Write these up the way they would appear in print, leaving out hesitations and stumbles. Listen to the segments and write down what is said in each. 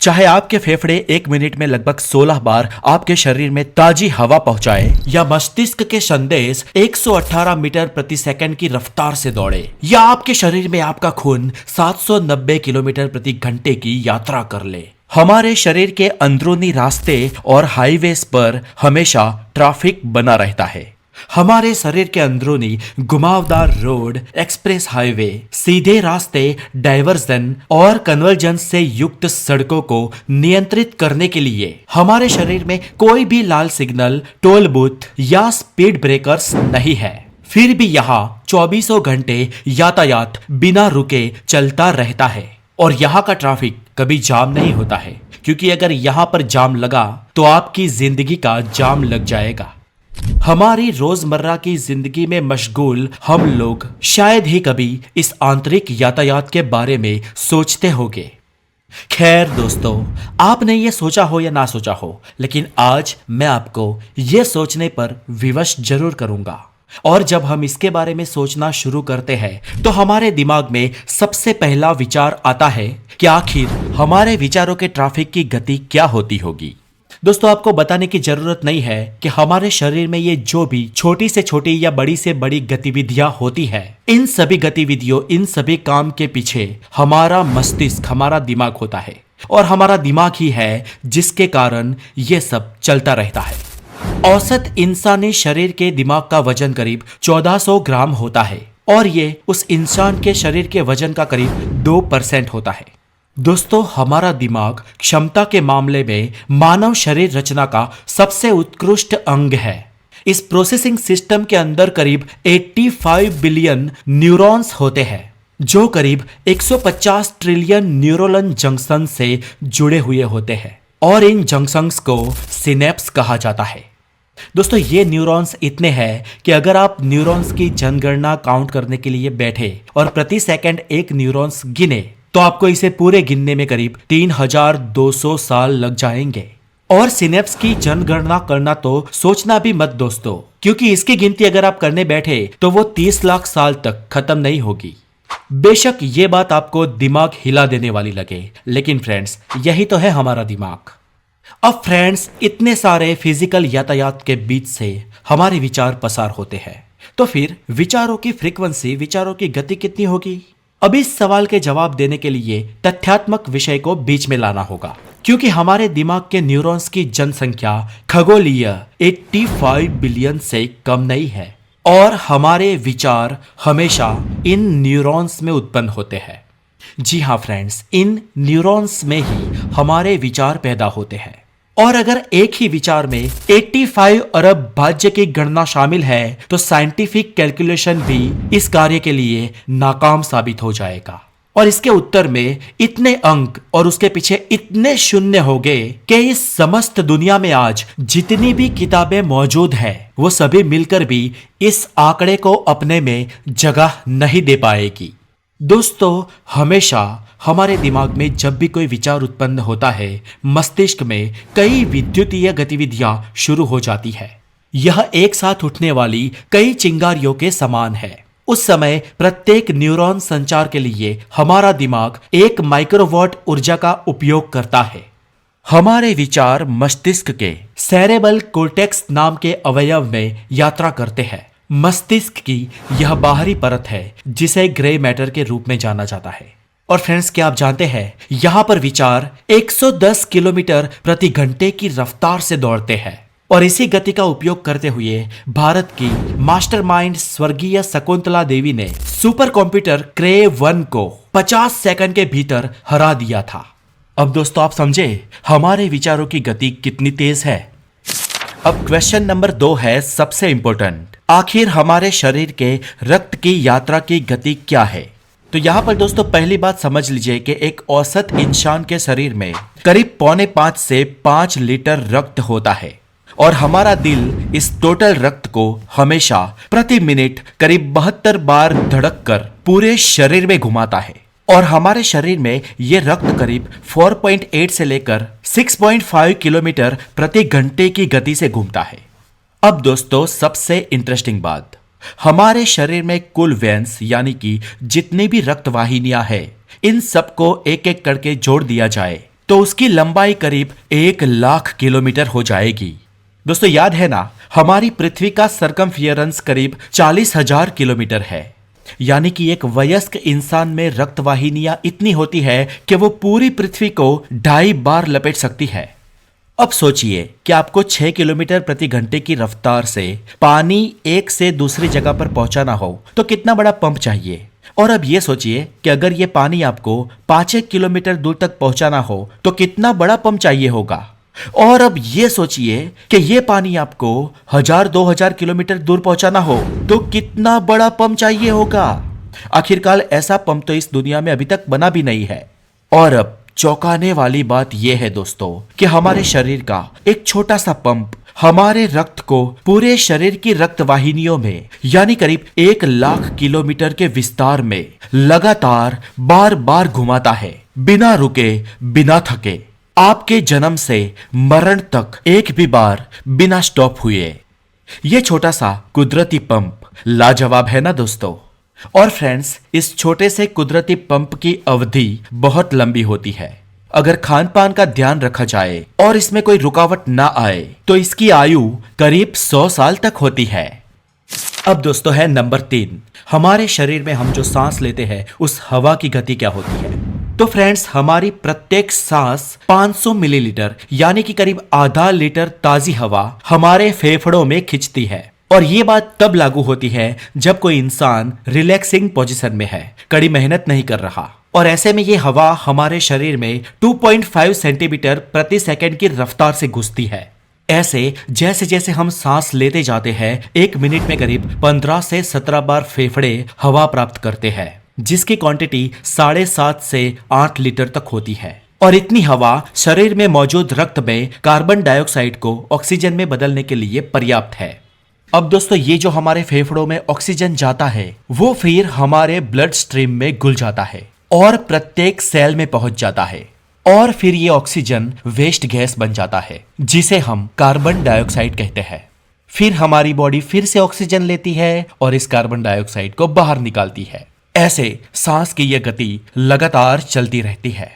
चाहे आपके फेफड़े 1 मिनट में लगभग 16 बार आपके शरीर में ताजी हवा पहुंचाए, या मस्तिष्क के संदेश 118 मीटर प्रति सेकंड की रफ्तार से दौड़े, या आपके शरीर में आपका खून 790 किलोमीटर प्रति घंटे की यात्रा कर ले, हमारे शरीर के अंदरूनी रास्ते और हाईवेज पर हमेशा ट्रैफिक बना रहता है। हमारे शरीर के अंदरूनी घुमावदार रोड, एक्सप्रेस हाईवे, सीधे रास्ते, डाइवर्जन और कन्वर्जेंस से युक्त सड़कों को नियंत्रित करने के लिए हमारे शरीर में कोई भी लाल सिग्नल, टोल बूथ या स्पीड ब्रेकर्स नहीं है। फिर भी यहाँ 24 घंटे यातायात बिना रुके चलता रहता है और यहाँ का ट्रैफिक कभी जाम नहीं होता है, क्योंकि अगर यहाँ पर जाम लगा तो आपकी जिंदगी का जाम लग जाएगा। हमारी रोजमर्रा की जिंदगी में मशगूल हम लोग शायद ही कभी इस आंतरिक यातायात के बारे में सोचते होंगे। खैर दोस्तों, आपने ये सोचा हो या ना सोचा हो, लेकिन आज मैं आपको ये सोचने पर विवश जरूर करूंगा। और जब हम इसके बारे में सोचना शुरू करते हैं तो हमारे दिमाग में सबसे पहला विचार आता है कि आखिर हमारे विचारों के ट्रैफिक की गति क्या होती होगी। दोस्तों, आपको बताने की जरूरत नहीं है कि हमारे शरीर में ये जो भी छोटी से छोटी या बड़ी से बड़ी गतिविधियां होती है, इन सभी गतिविधियों, इन सभी काम के पीछे हमारा मस्तिष्क, हमारा दिमाग होता है। और हमारा दिमाग ही है जिसके कारण ये सब चलता रहता है। औसत इंसानी शरीर के दिमाग का वजन करीब 1400 ग्राम होता है और ये उस इंसान के शरीर के वजन का करीब 2% होता है। दोस्तों, हमारा दिमाग क्षमता के मामले में मानव शरीर रचना का सबसे उत्कृष्ट अंग है। इस प्रोसेसिंग सिस्टम के अंदर करीब 85 बिलियन न्यूरॉन्स होते हैं, जो करीब 150 ट्रिलियन न्यूरोनल जंक्शन से जुड़े हुए होते हैं और इन जंक्शंस को सिनेप्स कहा जाता है। दोस्तों, ये न्यूरॉन्स इतने हैं कि अगर आप न्यूरॉन्स की जनगणना काउंट करने के लिए बैठे और प्रति सेकंड एक न्यूरॉन्स गिने तो आपको इसे पूरे गिनने में करीब 3200 साल लग जाएंगे। और सिनेप्स की जनगणना करना तो सोचना भी मत दोस्तों, क्योंकि इसकी गिनती अगर आप करने बैठे तो वो 30 लाख साल तक खत्म नहीं होगी। बेशक ये बात आपको दिमाग हिला देने वाली लगे, लेकिन फ्रेंड्स, यही तो है हमारा दिमाग। अब फ्रेंड्स, इतने सारे फिजिकल यातायात के बीच से हमारे विचार पसार होते हैं, तो फिर विचारों की फ्रीक्वेंसी, विचारों की गति कितनी होगी? अब इस सवाल के जवाब देने के लिए तथ्यात्मक विषय को बीच में लाना होगा, क्योंकि हमारे दिमाग के न्यूरॉन्स की जनसंख्या खगोलीय 85 बिलियन से कम नहीं है और हमारे विचार हमेशा इन न्यूरॉन्स में उत्पन्न होते हैं। जी हाँ फ्रेंड्स, इन न्यूरॉन्स में ही हमारे विचार पैदा होते हैं। और अगर एक ही विचार में 85 अरब भाज्य की गणना शामिल है तो साइंटिफिक कैलकुलेशन भी इस कार्य के लिए नाकाम साबित हो जाएगा। और इसके उत्तर में इतने अंक और उसके पीछे इतने शून्य हो गए कि इस समस्त दुनिया में आज जितनी भी किताबें मौजूद हैं वो सभी मिलकर भी इस आंकड़े को अपने में जगह नहीं दे पाएगी। दोस्तों, हमेशा हमारे दिमाग में जब भी कोई विचार उत्पन्न होता है, मस्तिष्क में कई विद्युतीय गतिविधियां शुरू हो जाती है। यह एक साथ उठने वाली कई चिंगारियों के समान है। उस समय प्रत्येक न्यूरॉन संचार के लिए हमारा दिमाग 1 माइक्रोवाट ऊर्जा का उपयोग करता है। हमारे विचार मस्तिष्क के सेरेब्रल कोर्टेक्स नाम के अवयव में यात्रा करते हैं। मस्तिष्क की यह बाहरी परत है जिसे ग्रे मैटर के रूप में जाना जाता है। और फ्रेंड्स, क्या आप जानते हैं, यहाँ पर विचार 110 किलोमीटर प्रति घंटे की रफ्तार से दौड़ते हैं। और इसी गति का उपयोग करते हुए भारत की मास्टरमाइंड स्वर्गीय शकुंतला देवी ने सुपर कंप्यूटर क्रे 1 को 50 सेकंड के भीतर हरा दिया था। अब दोस्तों, आप समझे हमारे विचारों की गति कितनी तेज है। अब क्वेश्चन नंबर 2 है सबसे इंपॉर्टेंट। आखिर हमारे शरीर के रक्त की यात्रा की गति क्या है? तो यहाँ पर दोस्तों पहली बात समझ लीजिए कि एक औसत इंसान के शरीर में करीब 4.5 से 5 लीटर रक्त होता है और हमारा दिल इस टोटल रक्त को हमेशा प्रति मिनट करीब 72 बार धड़क कर पूरे शरीर में घुमाता है। और हमारे शरीर में ये रक्त करीब 4.8 से लेकर 6.5 किलोमीटर प्रति घंटे की गति से घूमता है। अब दोस्तों सबसे इंटरेस्टिंग बात, हमारे शरीर में कुल वेन्स यानी कि जितनी भी रक्त वाहिनियां हैं, इन सबको एक एक करके जोड़ दिया जाए तो उसकी लंबाई करीब 1 लाख किलोमीटर हो जाएगी। दोस्तों याद है ना, हमारी पृथ्वी का सरकमफियरेंस करीब 40,000 किलोमीटर है। यानी कि एक वयस्क इंसान में रक्तवाहिनियां इतनी होती है कि वो पूरी पृथ्वी को 2.5 बार लपेट सकती है। अब सोचिए कि आपको 6 किलोमीटर प्रति घंटे की रफ्तार से पानी एक से दूसरी जगह पर पहुंचाना हो तो कितना बड़ा पंप चाहिए। और अब ये सोचिए कि अगर ये पानी आपको 5 किलोमीटर दूर तक पहुंचाना हो तो कितना बड़ा पंप चाहिए होगा। और अब ये सोचिए कि ये पानी आपको 1000-2000 किलोमीटर दूर पहुंचाना हो तो कितना बड़ा पंप चाहिए होगा। आखिरकार ऐसा पंप तो इस दुनिया में अभी तक बना भी नहीं है। और अब चौंकाने वाली बात यह है दोस्तों कि हमारे शरीर का एक छोटा सा पंप हमारे रक्त को पूरे शरीर की रक्त वाहिनियों में यानी करीब 1 लाख किलोमीटर के विस्तार में लगातार बार बार घुमाता है, बिना रुके, बिना थके, आपके जन्म से मरण तक एक भी बार बिना स्टॉप हुए। ये छोटा सा कुदरती पंप लाजवाब है ना दोस्तों। और फ्रेंड्स, इस छोटे से कुदरती पंप की अवधि बहुत लंबी होती है। अगर खान पान का ध्यान रखा जाए और इसमें कोई रुकावट ना आए तो इसकी आयु करीब 100 साल तक होती है। अब दोस्तों है नंबर 3, हमारे शरीर में हम जो सांस लेते हैं उस हवा की गति क्या होती है। तो फ्रेंड्स, हमारी प्रत्येक सांस 500 मिलीलीटर यानी कि करीब आधा लीटर ताजी हवा हमारे फेफड़ों में खिंचती है। और ये बात तब लागू होती है जब कोई इंसान रिलैक्सिंग पोजीशन में है, कड़ी मेहनत नहीं कर रहा। और ऐसे में ये हवा हमारे शरीर में 2.5 सेंटीमीटर प्रति सेकंड की रफ्तार से घुसती है। ऐसे जैसे जैसे हम सांस लेते जाते हैं 1 मिनट में करीब 15 से 17 बार फेफड़े हवा प्राप्त करते हैं, जिसकी क्वांटिटी 7.5 से 8 लीटर तक होती है। और इतनी हवा शरीर में मौजूद रक्त में कार्बन डाइऑक्साइड को ऑक्सीजन में बदलने के लिए पर्याप्त है। अब दोस्तों, ये जो हमारे फेफड़ों में ऑक्सीजन जाता है वो फिर हमारे ब्लड स्ट्रीम में घुल जाता है और प्रत्येक सेल में पहुंच जाता है। और फिर ये ऑक्सीजन वेस्ट गैस बन जाता है जिसे हम कार्बन डाइऑक्साइड कहते हैं। फिर हमारी बॉडी फिर से ऑक्सीजन लेती है और इस कार्बन डाइऑक्साइड को बाहर निकालती है। ऐसे सांस की यह गति लगातार चलती रहती है।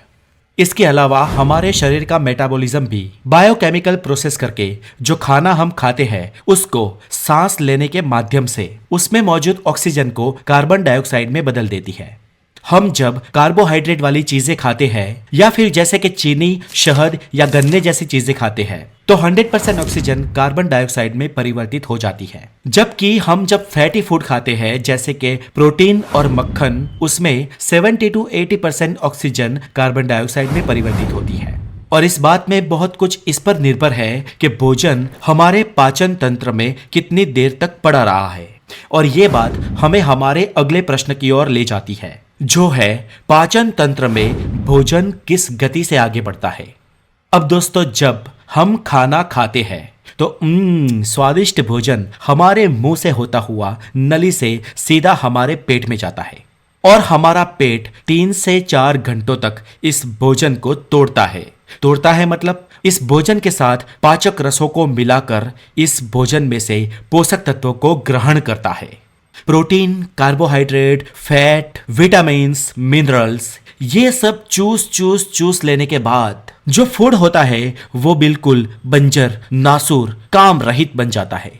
इसके अलावा हमारे शरीर का मेटाबॉलिज्म भी बायोकेमिकल प्रोसेस करके जो खाना हम खाते हैं उसको सांस लेने के माध्यम से उसमें मौजूद ऑक्सीजन को कार्बन डाइऑक्साइड में बदल देती है। हम जब कार्बोहाइड्रेट वाली चीजें खाते हैं या फिर जैसे कि चीनी, शहद या गन्ने जैसी चीजें खाते हैं तो 100% ऑक्सीजन कार्बन डाइऑक्साइड में परिवर्तित हो जाती है। जबकि हम जब फैटी फूड खाते हैं जैसे कि प्रोटीन और मक्खन, उसमें 70 to 80% ऑक्सीजन कार्बन डाइऑक्साइड में परिवर्तित होती है। और इस बात में बहुत कुछ इस पर निर्भर है कि भोजन हमारे पाचन तंत्र में कितनी देर तक पड़ा रहा है। और ये बात हमें हमारे अगले प्रश्न की ओर ले जाती है, जो है पाचन तंत्र में भोजन किस गति से आगे बढ़ता है। अब दोस्तों, जब हम खाना खाते हैं तो स्वादिष्ट भोजन हमारे मुंह से होता हुआ नली से सीधा हमारे पेट में जाता है और हमारा पेट 3 से 4 घंटों तक इस भोजन को तोड़ता है मतलब इस भोजन के साथ पाचक रसों को मिलाकर इस भोजन में से पोषक तत्वों को ग्रहण करता है। Protein, carbohydrate, fat, vitamins, minerals, ये सब चूस लेने के बाद जो फूड होता है वो बिल्कुल बंजर, नासूर, काम रहित बन जाता है।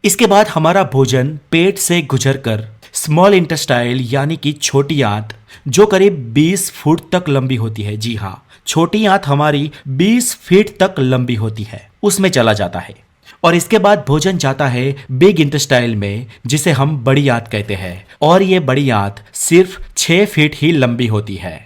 इसके बाद हमारा भोजन पेट से गुजरकर स्मॉल इंटेस्टाइल यानी कि छोटी आंत, जो करीब 20 फुट तक लंबी होती है, जी हाँ, छोटी आंत हमारी 20 फीट तक लंबी होती है, उसमें चला जाता है। और इसके बाद भोजन जाता है बिग इंटेस्टाइल में, जिसे हम बड़ी आंत कहते हैं, और ये बड़ी आंत सिर्फ 6 फीट ही लंबी होती है।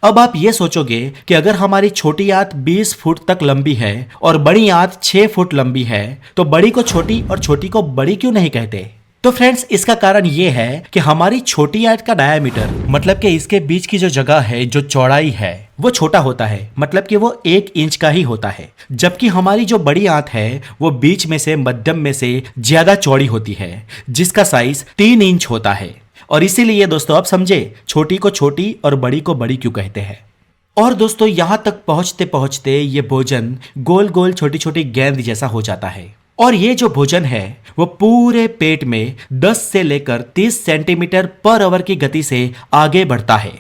अब आप ये सोचोगे कि अगर हमारी छोटी आंत 20 फुट तक लंबी है और बड़ी आंत 6 फुट लंबी है तो बड़ी को छोटी और छोटी को बड़ी क्यों नहीं कहते? तो फ्रेंड्स, इसका कारण ये है कि हमारी छोटी आंत का डायामीटर, मतलब कि इसके बीच की जो जगह है, जो चौड़ाई है, वो छोटा होता है, मतलब कि वो 1 इंच का ही होता है। जबकि हमारी जो बड़ी आंत है वो बीच में से, मध्यम में से ज्यादा चौड़ी होती है, जिसका साइज 3 इंच होता है। और इसीलिए दोस्तों आप समझे छोटी को छोटी और बड़ी को बड़ी क्यों कहते हैं। और दोस्तों यहाँ तक पहुंचते पहुंचते ये भोजन गोल गोल छोटी छोटी गेंद जैसा हो जाता है। और ये जो भोजन है वो पूरे पेट में 10 से लेकर 30 सेंटीमीटर पर आवर की गति से आगे बढ़ता है।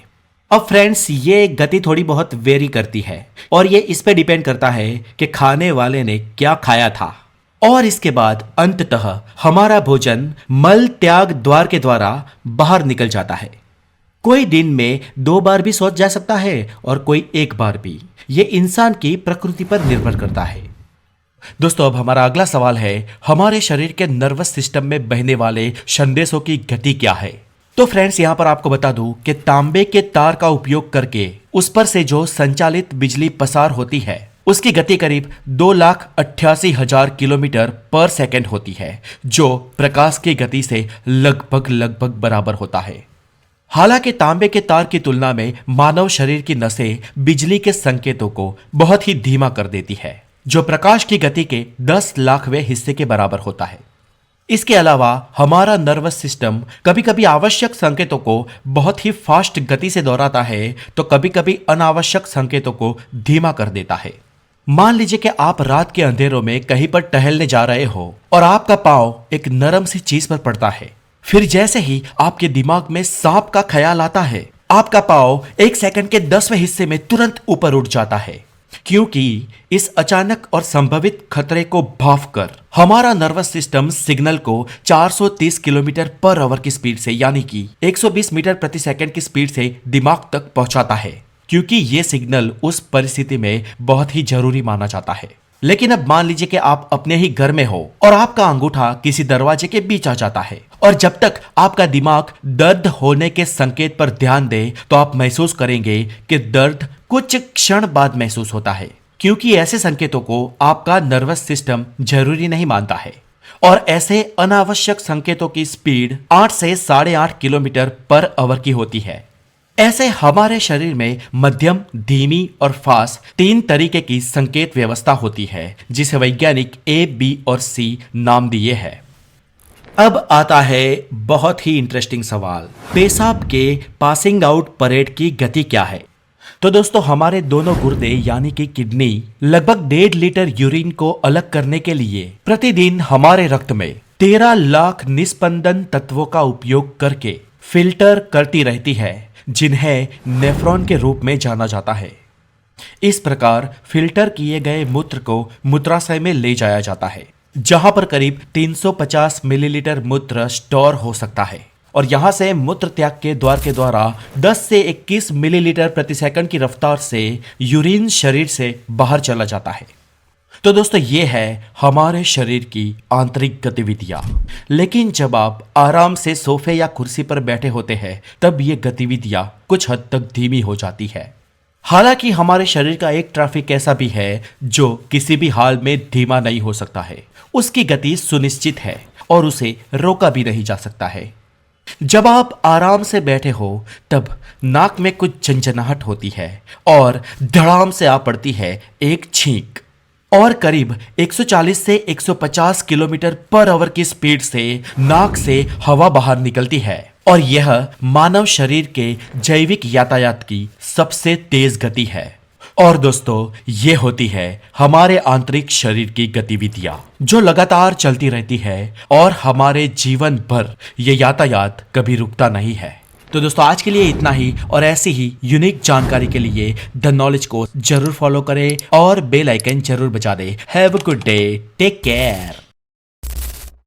अब फ्रेंड्स, ये गति थोड़ी बहुत वेरी करती है और ये इस पे डिपेंड करता है कि खाने वाले ने क्या खाया था। और इसके बाद अंततः हमारा भोजन मल त्याग द्वार के द्वारा बाहर निकल जाता है। कोई दिन में 2 बार भी शौच जा सकता है और कोई 1 बार भी। ये इंसान की प्रकृति पर निर्भर करता है। दोस्तों, अब हमारा अगला सवाल है, हमारे शरीर के नर्वस सिस्टम में बहने वाले संदेशों की गति क्या है। तो फ्रेंड्स, यहां पर आपको बता दूं कि तांबे के तार का उपयोग करके उस पर से जो संचालित बिजली पसार होती है उसकी गति करीब 2,88,000 किलोमीटर पर सेकंड होती है, जो प्रकाश की गति से लगभग बराबर होता है। हालांकि तांबे के तार की तुलना में मानव शरीर की नसें बिजली के संकेतों को बहुत ही धीमा कर देती है, जो प्रकाश की गति के 10 लाखवें हिस्से के बराबर होता है। इसके अलावा हमारा नर्वस सिस्टम कभी कभी आवश्यक संकेतों को बहुत ही फास्ट गति से दोहराता है, तो कभी कभी अनावश्यक संकेतों को धीमा कर देता है। मान लीजिए कि आप रात के अंधेरों में कहीं पर टहलने जा रहे हो और आपका पांव एक नरम सी चीज पर पड़ता है। फिर जैसे ही आपके दिमाग में सांप का ख्याल आता है, आपका पांव 1 सेकंड के 10वें हिस्से में तुरंत ऊपर उठ जाता है, क्योंकि इस अचानक और संभावित खतरे को भांप कर हमारा नर्वस सिस्टम सिग्नल को 430 किलोमीटर पर आवर की स्पीड से, यानी कि 120 मीटर प्रति सेकंड की स्पीड से दिमाग तक पहुंचाता है, क्योंकि यह सिग्नल उस परिस्थिति में बहुत ही जरूरी माना जाता है। लेकिन अब मान लीजिए कि आप अपने ही घर में हो और आपका अंगूठा किसी दरवाजे के बीच आ जाता है, और जब तक आपका दिमाग दर्द होने के संकेत पर ध्यान दे तो आप महसूस करेंगे कि दर्द कुछ क्षण बाद महसूस होता है, क्योंकि ऐसे संकेतों को आपका नर्वस सिस्टम जरूरी नहीं मानता है। और ऐसे अनावश्यक संकेतों की स्पीड 8 से 8.5 किलोमीटर पर आवर की होती है। ऐसे हमारे शरीर में मध्यम, धीमी और फास्ट 3 तरीके की संकेत व्यवस्था होती है, जिसे वैज्ञानिक A, B और C नाम दिए है। अब आता है बहुत ही इंटरेस्टिंग सवाल, पेशाब के पासिंग आउट परेड की गति क्या है। तो दोस्तों, हमारे दोनों गुर्दे यानी कि किडनी लगभग 1.5 लीटर यूरिन को अलग करने के लिए प्रतिदिन हमारे रक्त में 13 लाख निस्पंदन तत्वों का उपयोग करके फिल्टर करती रहती है, जिन्हें नेफ्रॉन के रूप में जाना जाता है। इस प्रकार फिल्टर किए गए मूत्र को मूत्राशय में ले जाया जाता है, जहां पर करीब 350 मिलीलीटर मूत्र स्टोर हो सकता है, और यहां से मूत्र त्याग के द्वार के द्वारा 10 से 21 मिलीलीटर प्रति सेकंड की रफ्तार से यूरिन शरीर से बाहर चला जाता है। तो दोस्तों, ये है हमारे शरीर की आंतरिक गतिविधियां। लेकिन जब आप आराम से सोफे या कुर्सी पर बैठे होते हैं, तब ये गतिविधियां कुछ हद तक धीमी हो जाती है। हालांकि हमारे शरीर का एक ट्रैफिक ऐसा भी है जो किसी भी हाल में धीमा नहीं हो सकता है। उसकी गति सुनिश्चित है और उसे रोका भी नहीं जा सकता है। जब आप आराम से बैठे हो, तब नाक में कुछ झंझनाहट होती है और धड़ाम से आ पड़ती है एक छींक, और करीब 140 से 150 किलोमीटर पर आवर की स्पीड से नाक से हवा बाहर निकलती है, और यह मानव शरीर के जैविक यातायात की सबसे तेज गति है। और दोस्तों, ये होती है हमारे आंतरिक शरीर की गतिविधियां, जो लगातार चलती रहती है, और हमारे जीवन भर ये यातायात कभी रुकता नहीं है। तो दोस्तों, आज के लिए इतना ही, और ऐसी ही यूनिक जानकारी के लिए द नॉलेज को जरूर फॉलो करें और बेल आइकन जरूर बजा दें। Have a good day, take care.